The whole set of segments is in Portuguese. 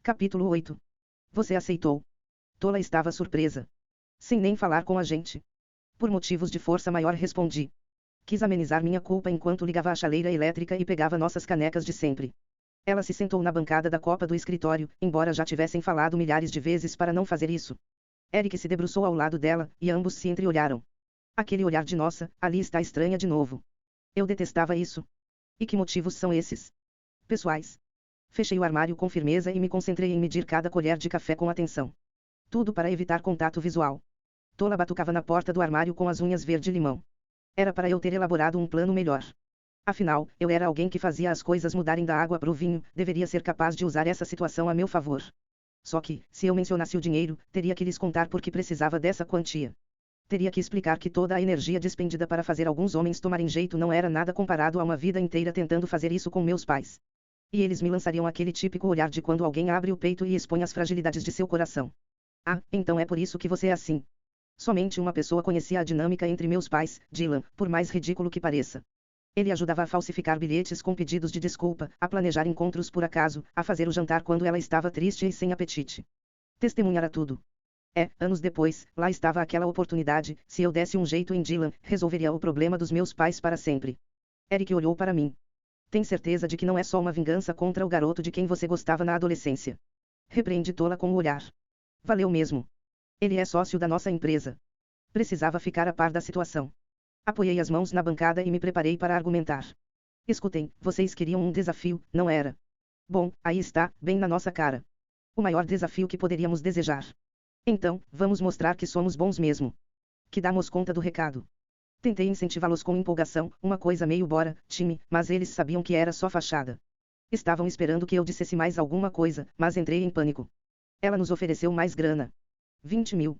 Capítulo 8. Você aceitou. Tola estava surpresa. Sem nem falar com a gente. Por motivos de força maior respondi. Quis amenizar minha culpa enquanto ligava a chaleira elétrica e pegava nossas canecas de sempre. Ela se sentou na bancada da copa do escritório, embora já tivessem falado milhares de vezes para não fazer isso. Eric se debruçou ao lado dela, e ambos se entreolharam. Aquele olhar de nossa, ali está estranha de novo. Eu detestava isso. E que motivos são esses? Pessoais. Fechei o armário com firmeza e me concentrei em medir cada colher de café com atenção. Tudo para evitar contato visual. Tola batucava na porta do armário com as unhas verde-limão. Era para eu ter elaborado um plano melhor. Afinal, eu era alguém que fazia as coisas mudarem da água para o vinho, deveria ser capaz de usar essa situação a meu favor. Só que, se eu mencionasse o dinheiro, teria que lhes contar por que precisava dessa quantia. Teria que explicar que toda a energia despendida para fazer alguns homens tomarem jeito não era nada comparado a uma vida inteira tentando fazer isso com meus pais. E eles me lançariam aquele típico olhar de quando alguém abre o peito e expõe as fragilidades de seu coração. Ah, então é por isso que você é assim. Somente uma pessoa conhecia a dinâmica entre meus pais, Dylan, por mais ridículo que pareça. Ele ajudava a falsificar bilhetes com pedidos de desculpa, a planejar encontros por acaso, a fazer o jantar quando ela estava triste e sem apetite. Testemunhara tudo. Anos depois, lá estava aquela oportunidade, se eu desse um jeito em Dylan, resolveria o problema dos meus pais para sempre. Eric olhou para mim. Tem certeza de que não é só uma vingança contra o garoto de quem você gostava na adolescência? Repreendi Tola com o olhar. Valeu mesmo. Ele é sócio da nossa empresa. Precisava ficar a par da situação. Apoiei as mãos na bancada e me preparei para argumentar. Escutem, vocês queriam um desafio, não era? Bom, aí está, bem na nossa cara. O maior desafio que poderíamos desejar. Então, vamos mostrar que somos bons mesmo. Que damos conta do recado. Tentei incentivá-los com empolgação, uma coisa meio bora, time, mas eles sabiam que era só fachada. Estavam esperando que eu dissesse mais alguma coisa, mas entrei em pânico. Ela nos ofereceu mais grana. 20 mil.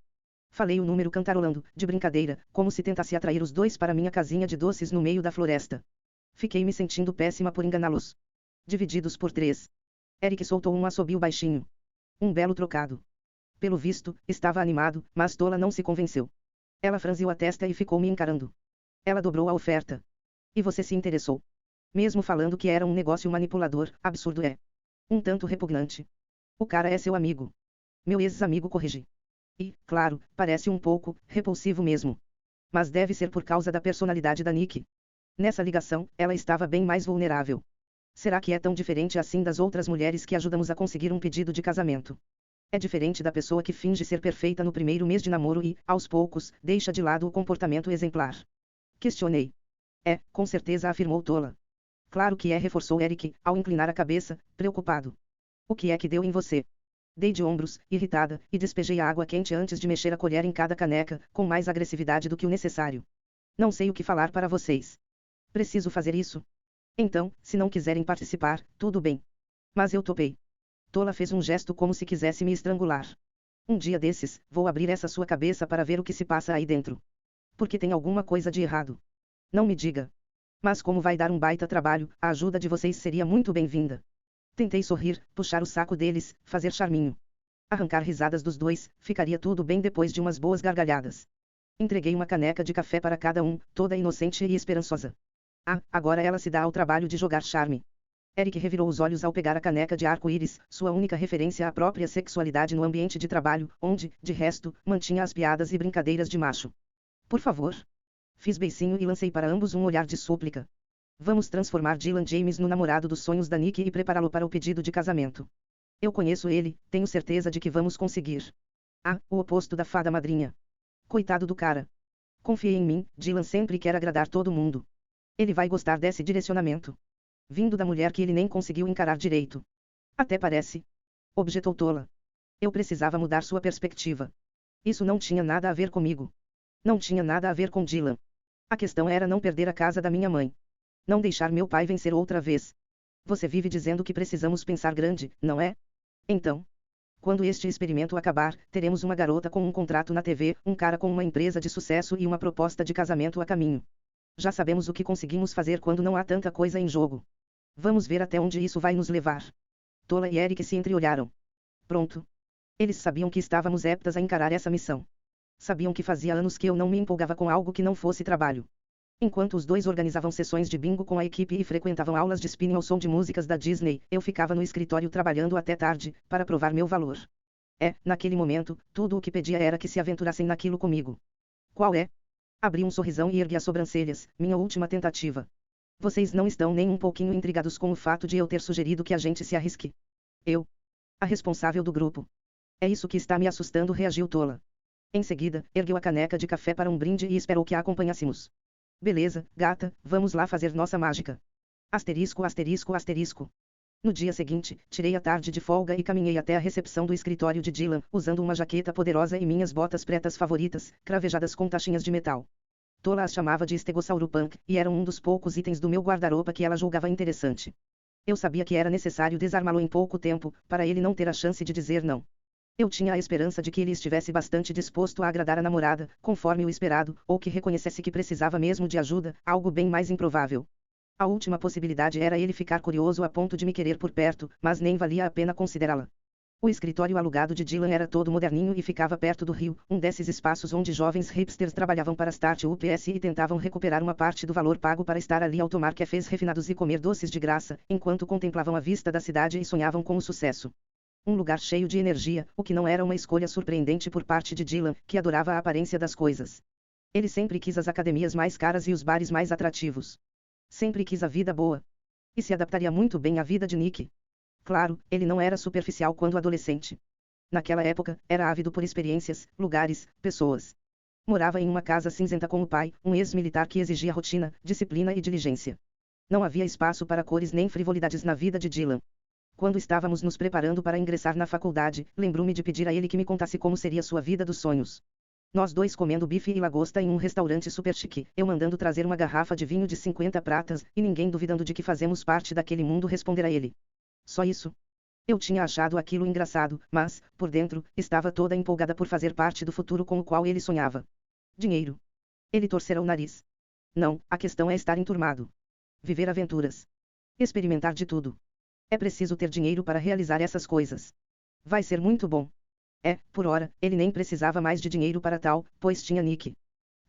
Falei o número cantarolando, de brincadeira, como se tentasse atrair os dois para minha casinha de doces no meio da floresta. Fiquei me sentindo péssima por enganá-los. Divididos por 3. Eric soltou um assobio baixinho. Um belo trocado. Pelo visto, estava animado, mas Tola não se convenceu. Ela franziu a testa e ficou me encarando. Ela dobrou a oferta. E você se interessou? Mesmo falando que era um negócio manipulador, absurdo é. Um tanto repugnante. O cara é seu amigo. Meu ex-amigo corrigi. E, claro, parece um pouco repulsivo mesmo. Mas deve ser por causa da personalidade da Nick. Nessa ligação, ela estava bem mais vulnerável. Será que é tão diferente assim das outras mulheres que ajudamos a conseguir um pedido de casamento? É diferente da pessoa que finge ser perfeita no primeiro mês de namoro e, aos poucos, deixa de lado o comportamento exemplar. Questionei. Com certeza, afirmou Tola. Claro que reforçou Eric, ao inclinar a cabeça, preocupado. O que é que deu em você? Dei de ombros, irritada, e despejei a água quente antes de mexer a colher em cada caneca, com mais agressividade do que o necessário. Não sei o que falar para vocês. Preciso fazer isso? Então, se não quiserem participar, tudo bem. Mas eu topei. Tola fez um gesto como se quisesse me estrangular. Um dia desses, vou abrir essa sua cabeça para ver o que se passa aí dentro. Porque tem alguma coisa de errado. Não me diga. Mas como vai dar um baita trabalho, a ajuda de vocês seria muito bem-vinda. Tentei sorrir, puxar o saco deles, fazer charminho. Arrancar risadas dos dois, ficaria tudo bem depois de umas boas gargalhadas. Entreguei uma caneca de café para cada um, toda inocente e esperançosa. Ah, agora ela se dá ao trabalho de jogar charme. Eric revirou os olhos ao pegar a caneca de arco-íris, sua única referência à própria sexualidade no ambiente de trabalho, onde, de resto, mantinha as piadas e brincadeiras de macho. Por favor. Fiz beicinho e lancei para ambos um olhar de súplica. Vamos transformar Dylan James no namorado dos sonhos da Nick e prepará-lo para o pedido de casamento. Eu conheço ele, tenho certeza de que vamos conseguir. Ah, o oposto da fada madrinha. Coitado do cara. Confie em mim, Dylan sempre quer agradar todo mundo. Ele vai gostar desse direcionamento. Vindo da mulher que ele nem conseguiu encarar direito. Até parece. Objetou Tola. Eu precisava mudar sua perspectiva. Isso não tinha nada a ver comigo. Não tinha nada a ver com Dylan. A questão era não perder a casa da minha mãe. Não deixar meu pai vencer outra vez. Você vive dizendo que precisamos pensar grande, não é? Então, quando este experimento acabar, teremos uma garota com um contrato na TV, um cara com uma empresa de sucesso e uma proposta de casamento a caminho. Já sabemos o que conseguimos fazer quando não há tanta coisa em jogo. Vamos ver até onde isso vai nos levar. Tola e Eric se entreolharam. Pronto. Eles sabiam que estávamos aptas a encarar essa missão. Sabiam que fazia anos que eu não me empolgava com algo que não fosse trabalho. Enquanto os dois organizavam sessões de bingo com a equipe e frequentavam aulas de spinning ao som de músicas da Disney, eu ficava no escritório trabalhando até tarde, para provar meu valor. Naquele momento, tudo o que pedia era que se aventurassem naquilo comigo. Qual é? Abri um sorrisão e ergui as sobrancelhas, minha última tentativa. Vocês não estão nem um pouquinho intrigados com o fato de eu ter sugerido que a gente se arrisque? Eu? A responsável do grupo. É isso que está me assustando, reagiu tola. Em seguida, ergueu a caneca de café para um brinde e esperou que a acompanhássemos. Beleza, gata, vamos lá fazer nossa mágica. Asterisco, asterisco, asterisco. No dia seguinte, tirei a tarde de folga e caminhei até a recepção do escritório de Dylan, usando uma jaqueta poderosa e minhas botas pretas favoritas, cravejadas com taxinhas de metal. Tola as chamava de Stegosaurupunk, e eram um dos poucos itens do meu guarda-roupa que ela julgava interessante. Eu sabia que era necessário desarmá-lo em pouco tempo, para ele não ter a chance de dizer não. Eu tinha a esperança de que ele estivesse bastante disposto a agradar a namorada, conforme o esperado, ou que reconhecesse que precisava mesmo de ajuda, algo bem mais improvável. A última possibilidade era ele ficar curioso a ponto de me querer por perto, mas nem valia a pena considerá-la. O escritório alugado de Dylan era todo moderninho e ficava perto do rio, um desses espaços onde jovens hipsters trabalhavam para Start UPS e tentavam recuperar uma parte do valor pago para estar ali ao tomar cafés refinados e comer doces de graça, enquanto contemplavam a vista da cidade e sonhavam com o sucesso. Um lugar cheio de energia, o que não era uma escolha surpreendente por parte de Dylan, que adorava a aparência das coisas. Ele sempre quis as academias mais caras e os bares mais atrativos. Sempre quis a vida boa. E se adaptaria muito bem à vida de Nick. Claro, ele não era superficial quando adolescente. Naquela época, era ávido por experiências, lugares, pessoas. Morava em uma casa cinzenta com o pai, um ex-militar que exigia rotina, disciplina e diligência. Não havia espaço para cores nem frivolidades na vida de Dylan. Quando estávamos nos preparando para ingressar na faculdade, lembrou-me de pedir a ele que me contasse como seria sua vida dos sonhos. Nós dois comendo bife e lagosta em um restaurante super chique, eu mandando trazer uma garrafa de vinho de 50 pratas, e ninguém duvidando de que fazemos parte daquele mundo, responder a ele. Só isso. Eu tinha achado aquilo engraçado, mas, por dentro, estava toda empolgada por fazer parte do futuro com o qual ele sonhava. Dinheiro. Ele torcera o nariz. Não, a questão é estar enturmado. Viver aventuras. Experimentar de tudo. É preciso ter dinheiro para realizar essas coisas. Vai ser muito bom. Por hora, ele nem precisava mais de dinheiro para tal, pois tinha Nick.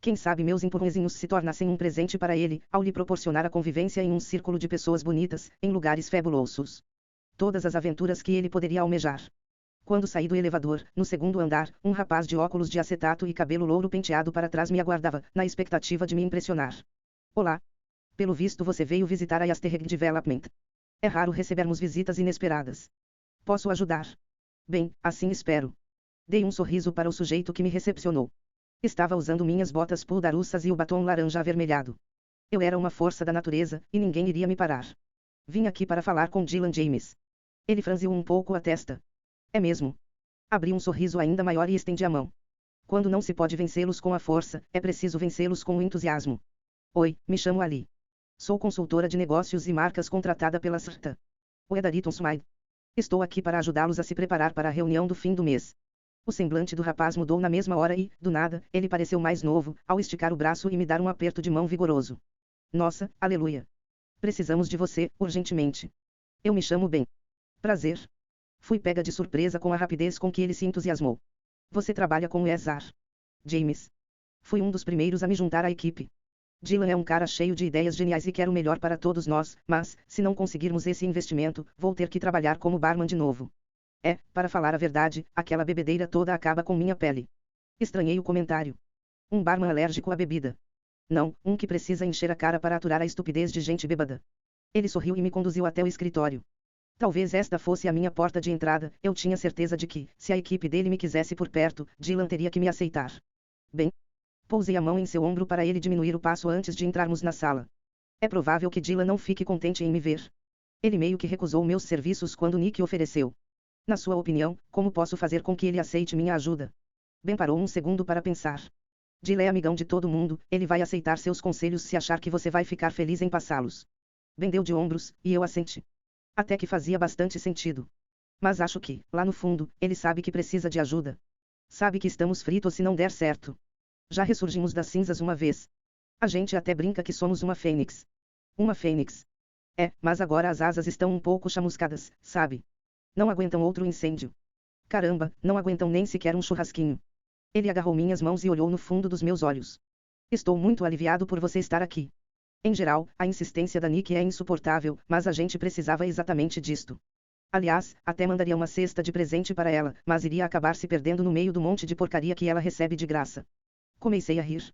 Quem sabe meus empurrõezinhos se tornassem um presente para ele, ao lhe proporcionar a convivência em um círculo de pessoas bonitas, em lugares fabulosos. Todas as aventuras que ele poderia almejar. Quando saí do elevador, no segundo andar, um rapaz de óculos de acetato e cabelo louro penteado para trás me aguardava, na expectativa de me impressionar. Olá. Pelo visto você veio visitar a Yastereg Development. É raro recebermos visitas inesperadas. Posso ajudar? Bem, assim espero. Dei um sorriso para o sujeito que me recepcionou. Estava usando minhas botas puldaruças e o batom laranja avermelhado. Eu era uma força da natureza, e ninguém iria me parar. Vim aqui para falar com Dylan James. Ele franziu um pouco a testa. É mesmo? Abri um sorriso ainda maior e estendi a mão. Quando não se pode vencê-los com a força, é preciso vencê-los com o entusiasmo. Oi, me chamo Ali. Sou consultora de negócios e marcas contratada pela SRTA. O Edariton Smile. Estou aqui para ajudá-los a se preparar para a reunião do fim do mês. O semblante do rapaz mudou na mesma hora e, do nada, ele pareceu mais novo, ao esticar o braço e me dar um aperto de mão vigoroso. Nossa, aleluia. Precisamos de você, urgentemente. Eu me chamo Ben. Prazer. Fui pega de surpresa com a rapidez com que ele se entusiasmou. Você trabalha com o Ezar. James. Fui um dos primeiros a me juntar à equipe. Dylan é um cara cheio de ideias geniais e quer o melhor para todos nós, mas, se não conseguirmos esse investimento, vou ter que trabalhar como barman de novo. Para falar a verdade, aquela bebedeira toda acaba com minha pele. Estranhei o comentário. Um barman alérgico à bebida. Não, um que precisa encher a cara para aturar a estupidez de gente bêbada. Ele sorriu e me conduziu até o escritório. Talvez esta fosse a minha porta de entrada, eu tinha certeza de que, se a equipe dele me quisesse por perto, Dylan teria que me aceitar. Bem. Pousei a mão em seu ombro para ele diminuir o passo antes de entrarmos na sala. É provável que Dylan não fique contente em me ver. Ele meio que recusou meus serviços quando Nick ofereceu. Na sua opinião, como posso fazer com que ele aceite minha ajuda? Ben parou um segundo para pensar. Dylan é amigão de todo mundo, ele vai aceitar seus conselhos se achar que você vai ficar feliz em passá-los. Ben deu de ombros, e eu assenti. Até que fazia bastante sentido. Mas acho que, lá no fundo, ele sabe que precisa de ajuda. Sabe que estamos fritos se não der certo. Já ressurgimos das cinzas uma vez. A gente até brinca que somos uma fênix. Uma fênix. Mas agora as asas estão um pouco chamuscadas, sabe? Não aguentam outro incêndio. Caramba, não aguentam nem sequer um churrasquinho. Ele agarrou minhas mãos e olhou no fundo dos meus olhos. Estou muito aliviado por você estar aqui. Em geral, a insistência da Nick é insuportável, mas a gente precisava exatamente disto. Aliás, até mandaria uma cesta de presente para ela, mas iria acabar se perdendo no meio do monte de porcaria que ela recebe de graça. Comecei a rir.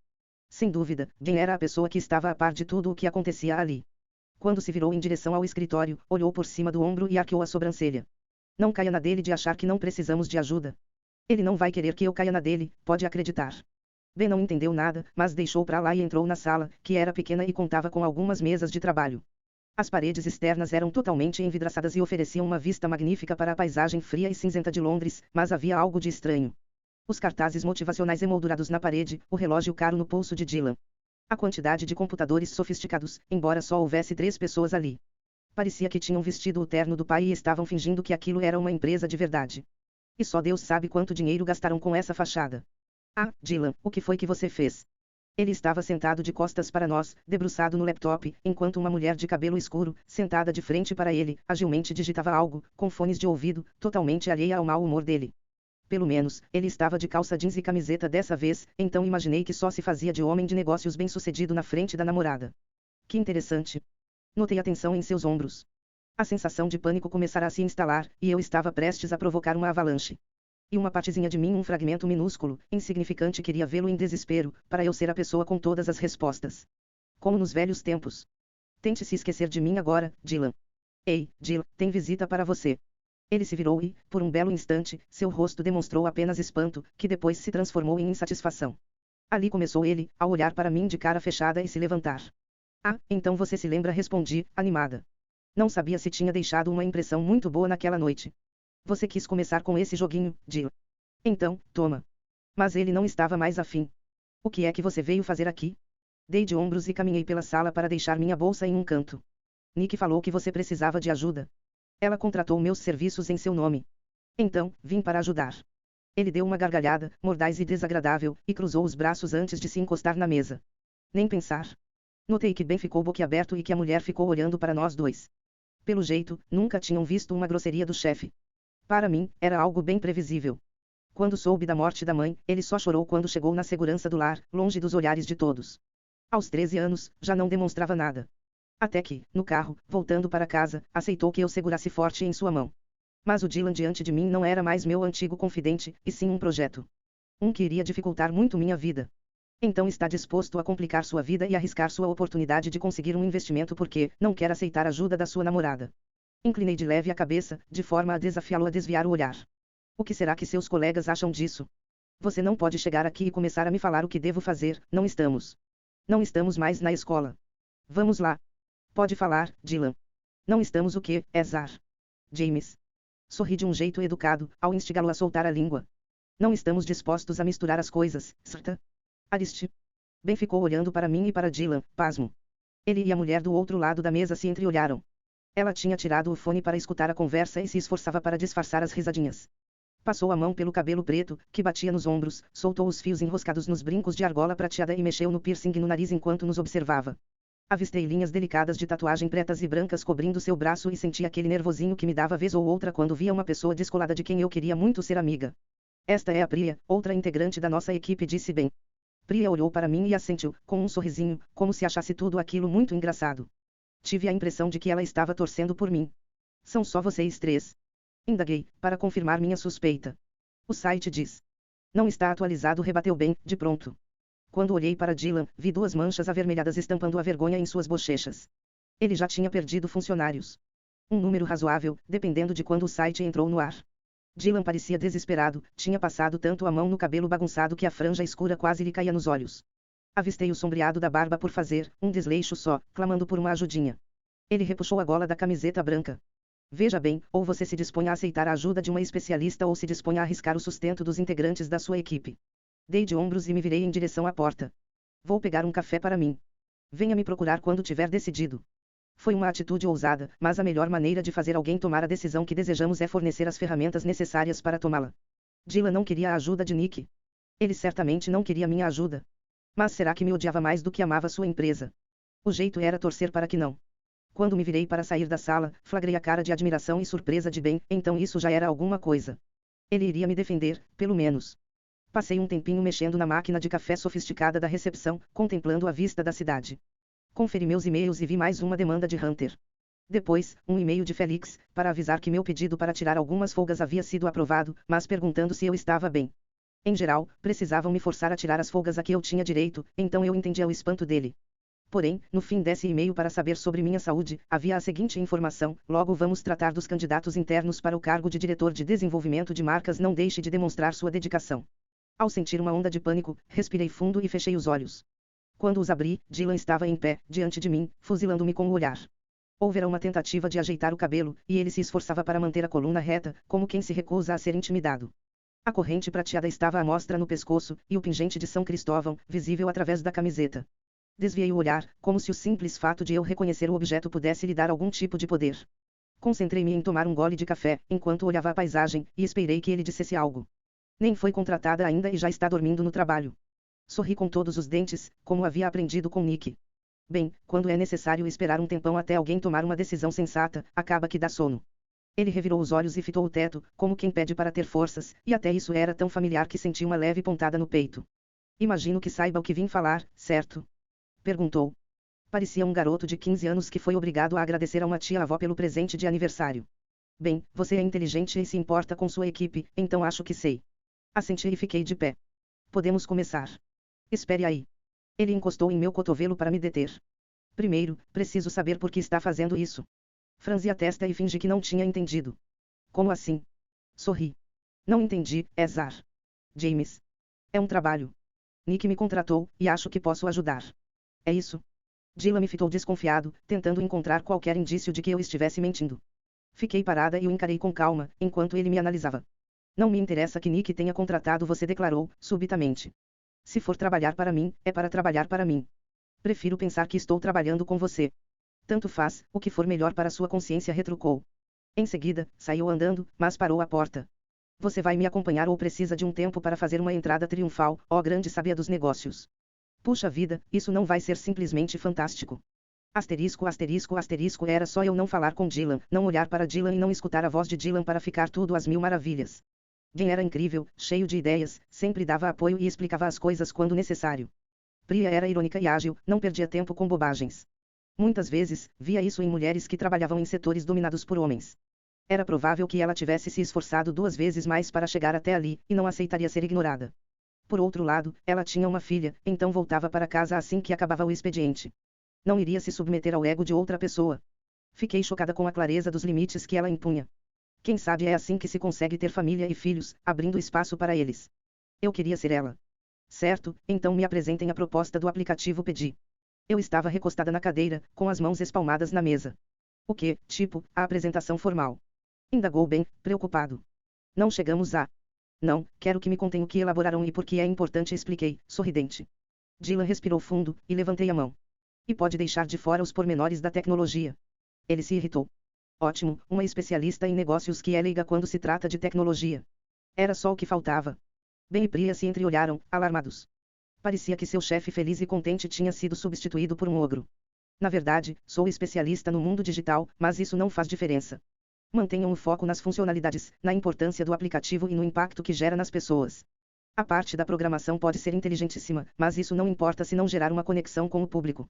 Sem dúvida, Jen era a pessoa que estava a par de tudo o que acontecia ali. Quando se virou em direção ao escritório, olhou por cima do ombro e arqueou a sobrancelha. Não caia na dele de achar que não precisamos de ajuda. Ele não vai querer que eu caia na dele, pode acreditar. Ben não entendeu nada, mas deixou pra lá e entrou na sala, que era pequena e contava com algumas mesas de trabalho. As paredes externas eram totalmente envidraçadas e ofereciam uma vista magnífica para a paisagem fria e cinzenta de Londres, mas havia algo de estranho. Os cartazes motivacionais emoldurados na parede, o relógio caro no pulso de Dylan. A quantidade de computadores sofisticados, embora só houvesse 3 pessoas ali. Parecia que tinham vestido o terno do pai e estavam fingindo que aquilo era uma empresa de verdade. E só Deus sabe quanto dinheiro gastaram com essa fachada. Ah, Dylan, o que foi que você fez? Ele estava sentado de costas para nós, debruçado no laptop, enquanto uma mulher de cabelo escuro, sentada de frente para ele, agilmente digitava algo, com fones de ouvido, totalmente alheia ao mau humor dele. Pelo menos, ele estava de calça jeans e camiseta dessa vez, então imaginei que só se fazia de homem de negócios bem-sucedido na frente da namorada. Que interessante. Notei a tensão em seus ombros. A sensação de pânico começara a se instalar, e eu estava prestes a provocar uma avalanche. E uma partezinha de mim, um fragmento minúsculo, insignificante, queria vê-lo em desespero, para eu ser a pessoa com todas as respostas. Como nos velhos tempos. Tente se esquecer de mim agora, Dylan. Ei, Dylan, tem visita para você. Ele se virou e, por um belo instante, seu rosto demonstrou apenas espanto, que depois se transformou em insatisfação. Ali começou ele, a olhar para mim de cara fechada e se levantar. Ah, então você se lembra, respondi, animada. Não sabia se tinha deixado uma impressão muito boa naquela noite. Você quis começar com esse joguinho, Dylan. Então, toma. Mas ele não estava mais afim. O que é que você veio fazer aqui? Dei de ombros e caminhei pela sala para deixar minha bolsa em um canto. Nick falou que você precisava de ajuda. Ela contratou meus serviços em seu nome. Então, vim para ajudar. Ele deu uma gargalhada, mordaz e desagradável, e cruzou os braços antes de se encostar na mesa. Nem pensar. Notei que Ben ficou boquiaberto e que a mulher ficou olhando para nós dois. Pelo jeito, nunca tinham visto uma grosseria do chefe. Para mim, era algo bem previsível. Quando soube da morte da mãe, ele só chorou quando chegou na segurança do lar, longe dos olhares de todos. Aos 13 anos, já não demonstrava nada. Até que, no carro, voltando para casa, aceitou que eu segurasse forte em sua mão. Mas o Dylan diante de mim não era mais meu antigo confidente, e sim um projeto. Um que iria dificultar muito minha vida. Então está disposto a complicar sua vida e arriscar sua oportunidade de conseguir um investimento porque não quer aceitar a ajuda da sua namorada. Inclinei de leve a cabeça, de forma a desafiá-lo a desviar o olhar. O que será que seus colegas acham disso? Você não pode chegar aqui e começar a me falar o que devo fazer, não estamos. Não estamos mais na escola. Vamos lá. Pode falar, Dylan. Não estamos o quê, Ezar? James. Sorri de um jeito educado, ao instigá-lo a soltar a língua. Não estamos dispostos a misturar as coisas, certa? Ariste. Ben ficou olhando para mim e para Dylan, pasmo. Ele e a mulher do outro lado da mesa se entreolharam. Ela tinha tirado o fone para escutar a conversa e se esforçava para disfarçar as risadinhas. Passou a mão pelo cabelo preto, que batia nos ombros, soltou os fios enroscados nos brincos de argola prateada e mexeu no piercing no nariz enquanto nos observava. Avistei linhas delicadas de tatuagem pretas e brancas cobrindo seu braço e senti aquele nervosinho que me dava vez ou outra quando via uma pessoa descolada de quem eu queria muito ser amiga. Esta é a Priya, outra integrante da nossa equipe, disse Ben. Priya olhou para mim e assentiu, com um sorrisinho, como se achasse tudo aquilo muito engraçado. Tive a impressão de que ela estava torcendo por mim. São só vocês 3. Indaguei, para confirmar minha suspeita. O site diz. Não está atualizado, rebateu Ben, de pronto. Quando olhei para Dylan, vi 2 manchas avermelhadas estampando a vergonha em suas bochechas. Ele já tinha perdido funcionários. Um número razoável, dependendo de quando o site entrou no ar. Dylan parecia desesperado, tinha passado tanto a mão no cabelo bagunçado que a franja escura quase lhe caía nos olhos. Avistei o sombreado da barba por fazer, um desleixo só, clamando por uma ajudinha. Ele repuxou a gola da camiseta branca. Veja bem, ou você se dispõe a aceitar a ajuda de uma especialista ou se dispõe a arriscar o sustento dos integrantes da sua equipe. Dei de ombros e me virei em direção à porta. Vou pegar um café para mim. Venha me procurar quando tiver decidido. Foi uma atitude ousada, mas a melhor maneira de fazer alguém tomar a decisão que desejamos é fornecer as ferramentas necessárias para tomá-la. Dylan não queria a ajuda de Nick. Ele certamente não queria minha ajuda. Mas será que me odiava mais do que amava sua empresa? O jeito era torcer para que não. Quando me virei para sair da sala, flagrei a cara de admiração e surpresa de Ben, então isso já era alguma coisa. Ele iria me defender, pelo menos. Passei um tempinho mexendo na máquina de café sofisticada da recepção, contemplando a vista da cidade. Conferi meus e-mails e vi mais uma demanda de Hunter. Depois, um e-mail de Felix, para avisar que meu pedido para tirar algumas folgas havia sido aprovado, mas perguntando se eu estava bem. Em geral, precisavam me forçar a tirar as folgas a que eu tinha direito, então eu entendia o espanto dele. Porém, no fim desse e-mail para saber sobre minha saúde, havia a seguinte informação: logo vamos tratar dos candidatos internos para o cargo de diretor de desenvolvimento de marcas. Não deixe de demonstrar sua dedicação. Ao sentir uma onda de pânico, respirei fundo e fechei os olhos. Quando os abri, Dylan estava em pé, diante de mim, fuzilando-me com o olhar. Houvera uma tentativa de ajeitar o cabelo, e ele se esforçava para manter a coluna reta, como quem se recusa a ser intimidado. A corrente prateada estava à mostra no pescoço, e o pingente de São Cristóvão, visível através da camiseta. Desviei o olhar, como se o simples fato de eu reconhecer o objeto pudesse lhe dar algum tipo de poder. Concentrei-me em tomar um gole de café, enquanto olhava a paisagem, e esperei que ele dissesse algo. Nem foi contratada ainda e já está dormindo no trabalho. Sorri com todos os dentes, como havia aprendido com Nick. Bem, quando é necessário esperar um tempão até alguém tomar uma decisão sensata, acaba que dá sono. Ele revirou os olhos e fitou o teto, como quem pede para ter forças, e até isso era tão familiar que senti uma leve pontada no peito. Imagino que saiba o que vim falar, certo? Perguntou. Parecia um garoto de 15 anos que foi obrigado a agradecer a uma tia-avó pelo presente de aniversário. Bem, você é inteligente e se importa com sua equipe, então acho que sei. Assenti e fiquei de pé. Podemos começar. Espere aí. Ele encostou em meu cotovelo para me deter. Primeiro, preciso saber por que está fazendo isso. Franzi a testa e fingi que não tinha entendido. Como assim? Sorri. Não entendi, é Zar. James. É um trabalho. Nick me contratou, e acho que posso ajudar. É isso? Dylan me fitou desconfiado, tentando encontrar qualquer indício de que eu estivesse mentindo. Fiquei parada e o encarei com calma, enquanto ele me analisava. Não me interessa que Nick tenha contratado você, declarou, subitamente. Se for trabalhar para mim, é para trabalhar para mim. Prefiro pensar que estou trabalhando com você. Tanto faz, o que for melhor para sua consciência, retrucou. Em seguida, saiu andando, mas parou à porta. Você vai me acompanhar ou precisa de um tempo para fazer uma entrada triunfal, ó grande sábia dos negócios? Puxa vida, isso não vai ser simplesmente fantástico. Asterisco, asterisco, asterisco, era só eu não falar com Dylan, não olhar para Dylan e não escutar a voz de Dylan para ficar tudo às mil maravilhas. Jim era incrível, cheio de ideias, sempre dava apoio e explicava as coisas quando necessário. Priya era irônica e ágil, não perdia tempo com bobagens. Muitas vezes, via isso em mulheres que trabalhavam em setores dominados por homens. Era provável que ela tivesse se esforçado 2 vezes mais para chegar até ali, e não aceitaria ser ignorada. Por outro lado, ela tinha uma filha, então voltava para casa assim que acabava o expediente. Não iria se submeter ao ego de outra pessoa. Fiquei chocada com a clareza dos limites que ela impunha. Quem sabe é assim que se consegue ter família e filhos, abrindo espaço para eles. Eu queria ser ela. Certo, então me apresentem a proposta do aplicativo, pedi. Eu estava recostada na cadeira, com as mãos espalmadas na mesa. O que, tipo, a apresentação formal? Indagou bem, preocupado. Não chegamos a... Não, quero que me contem o que elaboraram e por que é importante, expliquei, sorridente. Dylan respirou fundo, e levantei a mão. E pode deixar de fora os pormenores da tecnologia. Ele se irritou. Ótimo, uma especialista em negócios que é leiga quando se trata de tecnologia. Era só o que faltava. Ben e Priya se entreolharam, alarmados. Parecia que seu chefe feliz e contente tinha sido substituído por um ogro. Na verdade, sou especialista no mundo digital, mas isso não faz diferença. Mantenham o foco nas funcionalidades, na importância do aplicativo e no impacto que gera nas pessoas. A parte da programação pode ser inteligentíssima, mas isso não importa se não gerar uma conexão com o público.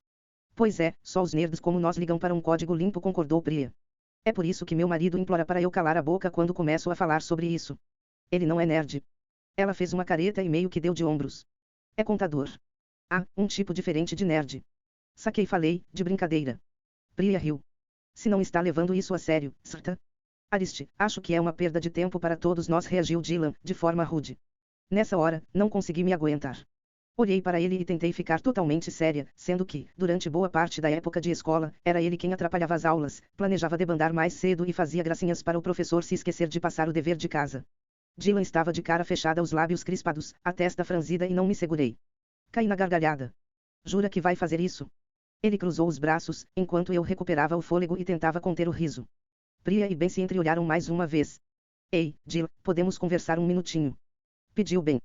Pois é, só os nerds como nós ligam para um código limpo, concordou Priya. É por isso que meu marido implora para eu calar a boca quando começo a falar sobre isso. Ele não é nerd. Ela fez uma careta e meio que deu de ombros. É contador. Ah, um tipo diferente de nerd. Saquei, falei, de brincadeira. Priya riu. Se não está levando isso a sério, certa? Ariste, acho que é uma perda de tempo para todos nós, reagiu Dylan, de forma rude. Nessa hora, não consegui me aguentar. Olhei para ele e tentei ficar totalmente séria, sendo que, durante boa parte da época de escola, era ele quem atrapalhava as aulas, planejava debandar mais cedo e fazia gracinhas para o professor se esquecer de passar o dever de casa. Dylan estava de cara fechada, os lábios crispados, a testa franzida e não me segurei. Caí na gargalhada. Jura que vai fazer isso? Ele cruzou os braços, enquanto eu recuperava o fôlego e tentava conter o riso. Priya e Ben se entreolharam mais uma vez. Ei, Dylan, podemos conversar um minutinho? Pediu Ben.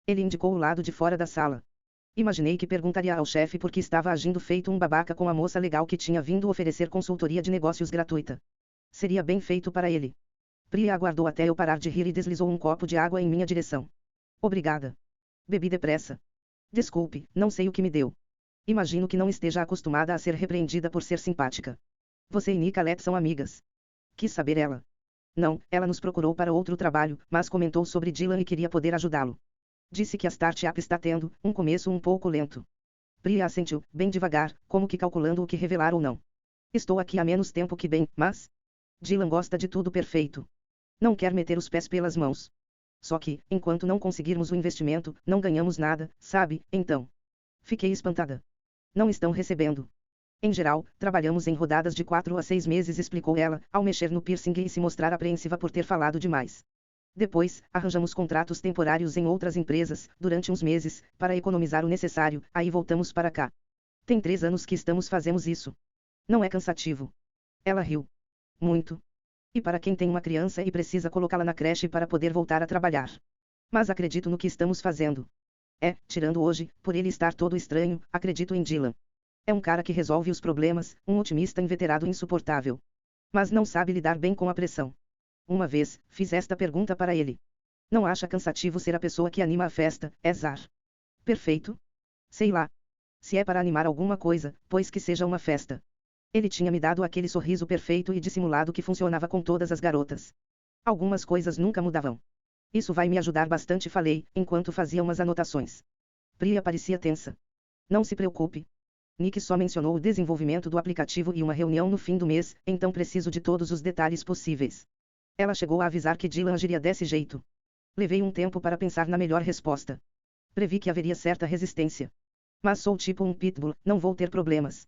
Ele indicou o lado de fora da sala. Imaginei que perguntaria ao chefe por que estava agindo feito um babaca com a moça legal que tinha vindo oferecer consultoria de negócios gratuita. Seria bem feito para ele. Priya aguardou até eu parar de rir e deslizou um copo de água em minha direção. Obrigada. Bebi depressa. Desculpe, não sei o que me deu. Imagino que não esteja acostumada a ser repreendida por ser simpática. Você e Nicolette são amigas. Quis saber ela. Não, ela nos procurou para outro trabalho, mas comentou sobre Dylan e queria poder ajudá-lo. Disse que a startup está tendo um começo um pouco lento. Priya assentiu, bem devagar, como que calculando o que revelar ou não. Estou aqui há menos tempo que bem, mas... Dylan gosta de tudo perfeito. Não quer meter os pés pelas mãos. Só que, enquanto não conseguirmos o investimento, não ganhamos nada, sabe, então. Fiquei espantada. Não estão recebendo. Em geral, trabalhamos em rodadas de 4 a 6 meses, explicou ela, ao mexer no piercing e se mostrar apreensiva por ter falado demais. Depois, arranjamos contratos temporários em outras empresas, durante uns meses, para economizar o necessário, aí voltamos para cá. Tem 3 anos que fazemos isso. Não é cansativo? Ela riu. Muito. E para quem tem uma criança e precisa colocá-la na creche para poder voltar a trabalhar. Mas acredito no que estamos fazendo. Tirando hoje, por ele estar todo estranho, acredito em Dylan. É um cara que resolve os problemas, um otimista inveterado insuportável. Mas não sabe lidar bem com a pressão. Uma vez, fiz esta pergunta para ele. Não acha cansativo ser a pessoa que anima a festa, Zar? Perfeito? Sei lá. Se é para animar alguma coisa, pois que seja uma festa. Ele tinha me dado aquele sorriso perfeito e dissimulado que funcionava com todas as garotas. Algumas coisas nunca mudavam. Isso vai me ajudar bastante, falei, enquanto fazia umas anotações. Priya parecia tensa. Não se preocupe. Nick só mencionou o desenvolvimento do aplicativo e uma reunião no fim do mês, então preciso de todos os detalhes possíveis. Ela chegou a avisar que Dylan agiria desse jeito. Levei um tempo para pensar na melhor resposta. Previ que haveria certa resistência. Mas sou tipo um pitbull, não vou ter problemas.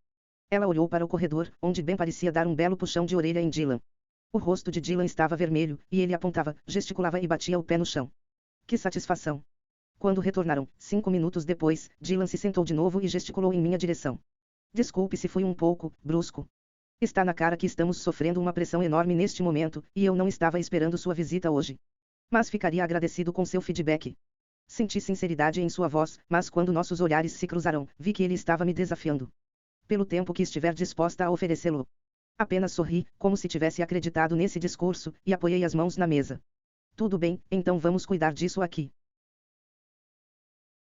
Ela olhou para o corredor, onde Ben parecia dar um belo puxão de orelha em Dylan. O rosto de Dylan estava vermelho, e ele apontava, gesticulava e batia o pé no chão. Que satisfação! Quando retornaram, 5 minutos depois, Dylan se sentou de novo e gesticulou em minha direção. Desculpe se fui um pouco brusco. Está na cara que estamos sofrendo uma pressão enorme neste momento, e eu não estava esperando sua visita hoje. Mas ficaria agradecido com seu feedback. Senti sinceridade em sua voz, mas quando nossos olhares se cruzaram, vi que ele estava me desafiando. Pelo tempo que estiver disposta a oferecê-lo. Apenas sorri, como se tivesse acreditado nesse discurso, e apoiei as mãos na mesa. Tudo bem, então vamos cuidar disso aqui.